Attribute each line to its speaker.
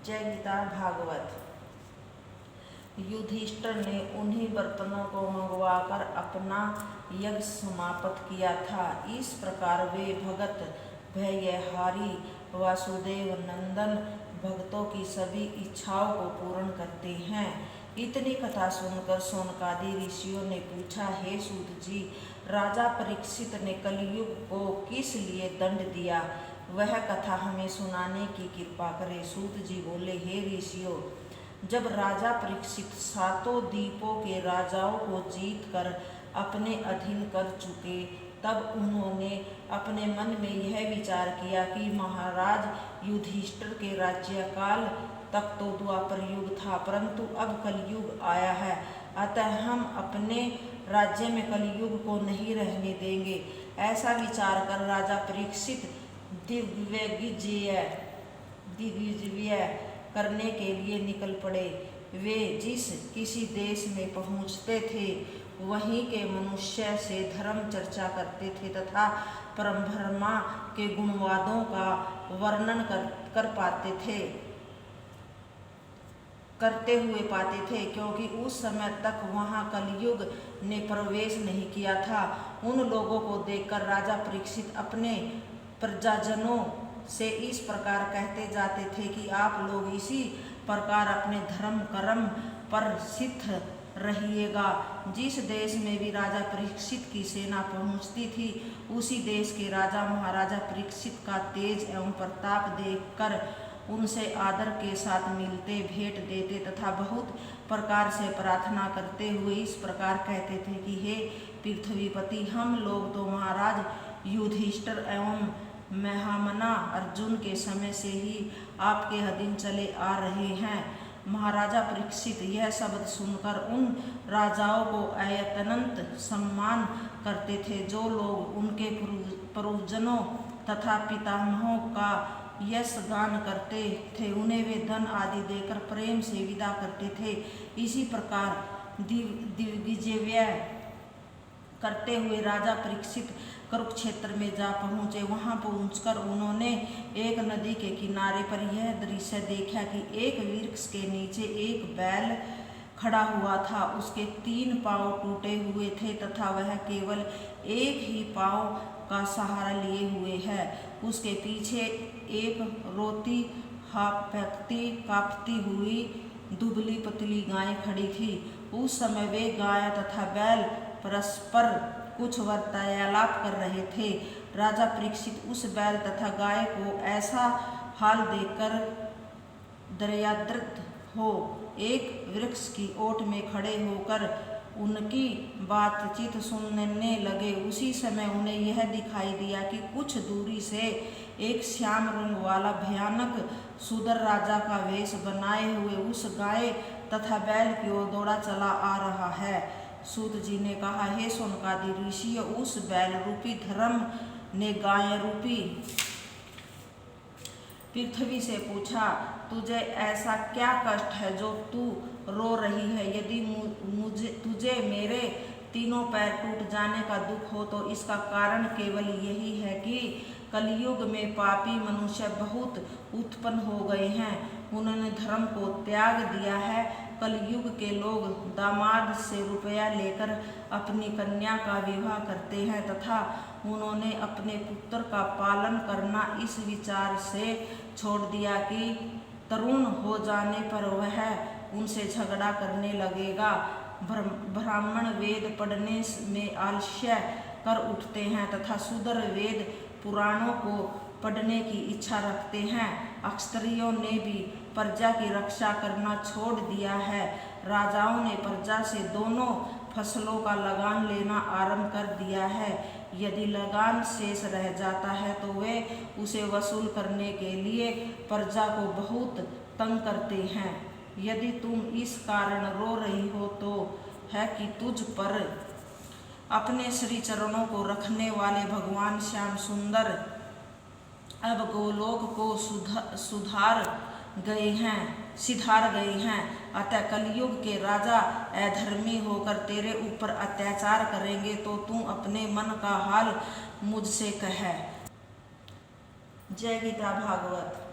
Speaker 1: जय गीता भागवत। युधिष्ठिर ने उन्हीं बर्तनों को मंगवाकर अपना यज्ञ समाप्त किया था। इस प्रकार वे भगत भयहारी वासुदेव नंदन भक्तों की सभी इच्छाओं को पूर्ण करते हैं। इतनी कथा सुनकर शौनकादि ऋषियों ने पूछा, हे सूत जी, राजा परीक्षित ने कलयुग को किस लिए दंड दिया, वह कथा हमें सुनाने की कृपा करें। सूत जी बोले, हे ऋषियों, जब राजा परीक्षित सातों द्वीपों के राजाओं को जीत कर अपने अधीन कर चुके, तब उन्होंने अपने मन में यह विचार किया कि महाराज युधिष्ठिर के राज्यकाल तक तो द्वापर युग था, परंतु अब कलयुग आया है, अतः हम अपने राज्य में कलयुग को नहीं रहने देंगे। ऐसा विचार कर राजा परीक्षित दिग्विजय करने के लिए निकल पड़े। वे जिस किसी देश में पहुँचते थे, वहीं के मनुष्य से धर्म चर्चा करते थे तथा परब्रह्मा के गुणवादों का वर्णन करते हुए पाते थे, क्योंकि उस समय तक वहां कलयुग ने प्रवेश नहीं किया था। उन लोगों को देखकर राजा परीक्षित अपने प्रजाजनों से इस प्रकार कहते जाते थे कि आप लोग इसी प्रकार अपने धर्म कर्म पर स्थिर रहिएगा। जिस देश में भी राजा परीक्षित की सेना पहुंचती थी, उसी देश के राजा महाराजा परीक्षित का तेज एवं प्रताप देखकर उनसे आदर के साथ मिलते, भेंट देते तथा बहुत प्रकार से प्रार्थना करते हुए इस प्रकार कहते थे कि हे पृथ्वीपति, हम लोग तो महाराज युधिष्ठिर एवं महामना अर्जुन के समय से ही आपके अधीन चले आ रहे हैं। महाराजा परीक्षित यह शब्द सुनकर उन राजाओं को अत्यंत सम्मान करते थे। जो लोग उनके पूर्वजों तथा पितामहों का यश गान करते थे, उन्हें वे धन आदि देकर प्रेम से विदा करते थे। इसी प्रकार दिग्विजय करते हुए राजा परीक्षित कुरुक्षेत्र में जा पहुँचे। वहाँ पहुँचकर उन्होंने एक नदी के किनारे पर यह दृश्य देखा कि एक वृक्ष के नीचे एक बैल खड़ा हुआ था। उसके 3 पाँव टूटे हुए थे तथा वह केवल एक ही पाँव का सहारा लिए हुए है। उसके पीछे एक रोती कांपती हुई दुबली पतली गाय खड़ी थी। उस समय वे गाय तथा बैल परस्पर कुछ वार्तालाप कर रहे थे। राजा परीक्षित उस बैल तथा गाय को ऐसा हाल देखकर दयाद्रत हो एक वृक्ष की ओट में खड़े होकर उनकी बातचीत सुनने लगे। उसी समय उन्हें यह दिखाई दिया कि कुछ दूरी से एक श्याम रंग वाला भयानक सुंदर राजा का वेश बनाए हुए उस गाय तथा बैल की ओर दौड़ा चला आ रहा है। सूत जी ने कहा, हे शौनकादि ऋषियों, उस बैल रूपी धर्म ने गाय रूपी पृथ्वी से पूछा, तुझे ऐसा क्या कष्ट है जो तू रो रही है? यदि तुझे मेरे तीनों पैर टूट जाने का दुख हो तो इसका कारण केवल यही है कि कलयुग में पापी मनुष्य बहुत उत्पन्न हो गए हैं। उन्होंने धर्म को त्याग दिया है। कलयुग के लोग दामाद से रुपया लेकर अपनी कन्या का विवाह करते हैं तथा उन्होंने अपने पुत्र का पालन करना इस विचार से छोड़ दिया कि तरुण हो जाने पर वह उनसे झगड़ा करने लगेगा। ब्राह्मण वेद पढ़ने में आलस्य कर उठते हैं तथा शूद्र वेद पुराणों को पढ़ने की इच्छा रखते हैं। क्षत्रियों ने भी प्रजा की रक्षा करना छोड़ दिया है। राजाओं ने प्रजा से दोनों फसलों का लगान लेना आरंभ कर दिया है। यदि लगान शेष रह जाता है तो वे उसे वसूल करने के लिए प्रजा को बहुत तंग करते हैं। यदि तुम इस कारण रो रही हो तो है कि तुझ पर अपने श्री चरणों को रखने वाले भगवान श्याम सुंदर अब गोलोक को सिधार गए हैं। अतः कलयुग के राजा अधर्मी होकर तेरे ऊपर अत्याचार करेंगे तो तू अपने मन का हाल मुझसे कह। जय गीता भागवत।